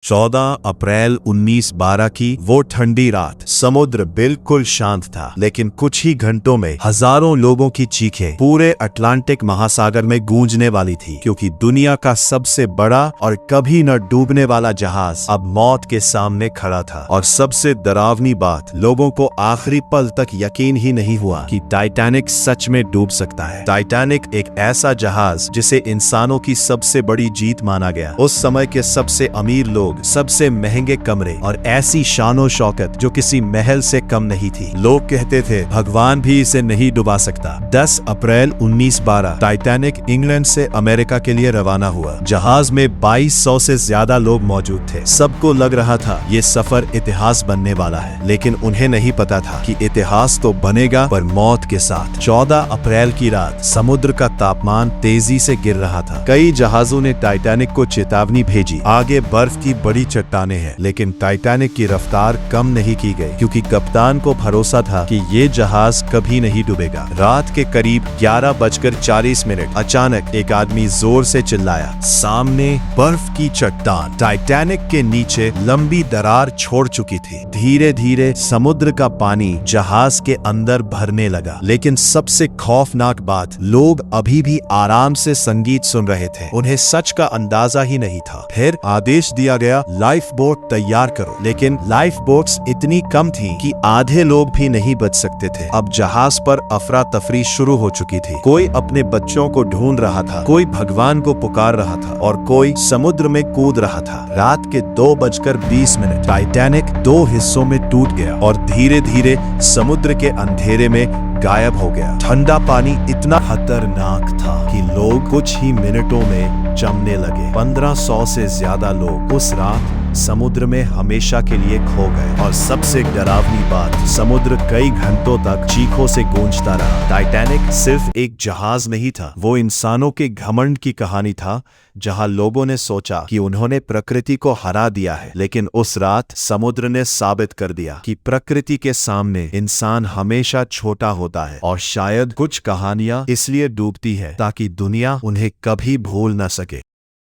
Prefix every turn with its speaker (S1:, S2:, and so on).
S1: 14 अप्रैल 1912 की वो ठंडी रात। समुद्र बिल्कुल शांत था, लेकिन कुछ ही घंटों में हजारों लोगों की चीखें पूरे अटलांटिक महासागर में गूंजने वाली थी, क्योंकि दुनिया का सबसे बड़ा और कभी न डूबने वाला जहाज अब मौत के सामने खड़ा था। और सबसे डरावनी बात, लोगों को आखिरी पल तक यकीन ही नहीं हुआ कि टाइटैनिक सच में डूब सकता है। टाइटैनिक एक ऐसा जहाज जिसे इंसानों की सबसे बड़ी जीत माना गया। उस समय के सबसे अमीर लोग, सबसे महंगे कमरे और ऐसी शानो शौकत जो किसी महल से कम नहीं थी। लोग कहते थे भगवान भी इसे नहीं डुबा सकता। 10 अप्रैल 1912 टाइटैनिक इंग्लैंड से अमेरिका के लिए रवाना हुआ। जहाज में 2200 से ज्यादा लोग मौजूद थे। सबको लग रहा था ये सफर इतिहास बनने वाला है, लेकिन उन्हें नहीं पता था कि इतिहास तो बनेगा पर मौत के साथ। 14 अप्रैल की रात समुद्र का तापमान तेजी से गिर रहा था। कई जहाजों ने टाइटैनिक को चेतावनी भेजी, आगे बर्फ की बड़ी चट्टानें हैं, लेकिन टाइटैनिक की रफ्तार कम नहीं की गई, क्योंकि कप्तान को भरोसा था कि ये जहाज कभी नहीं डूबेगा। रात के करीब 11:40 अचानक एक आदमी जोर से चिल्लाया, सामने बर्फ की चट्टान। टाइटैनिक के नीचे लंबी दरार छोड़ चुकी थी। धीरे धीरे समुद्र का पानी जहाज के अंदर भरने लगा, लेकिन सबसे खौफनाक बात, लोग अभी भी आराम से संगीत सुन रहे थे। उन्हें सच का अंदाजा ही नहीं था। फिर आदेश दिया गया, लाइफ बोट तैयार करो। लेकिन लाइफ बोट्स इतनी कम थी कि आधे लोग भी नहीं बच सकते थे। अब जहाज पर अफरा तफरी शुरू हो चुकी थी। कोई अपने बच्चों को ढूंढ रहा था, कोई भगवान को पुकार रहा था और कोई समुद्र में कूद रहा था। रात के 2:20 टाइटैनिक 2 हिस्सों में टूट गया और धीरे धीरे समुद्र के अंधेरे में गायब हो गया। ठंडा पानी इतना खतरनाक था कि लोग कुछ ही मिनटों में जमने लगे। 1500 से ज्यादा लोग उस रात समुद्र में हमेशा के लिए खो गए। और सबसे डरावनी बात, समुद्र कई घंटों तक चीखों से गूंजता रहा। टाइटैनिक सिर्फ एक जहाज नहीं था, वो इंसानों के घमंड की कहानी था, जहां लोगों ने सोचा कि उन्होंने प्रकृति को हरा दिया है। लेकिन उस रात समुद्र ने साबित कर दिया कि प्रकृति के सामने इंसान हमेशा छोटा होता है। और शायद कुछ कहानियां इसलिए डूबती है ताकि दुनिया उन्हें कभी भूल न सके।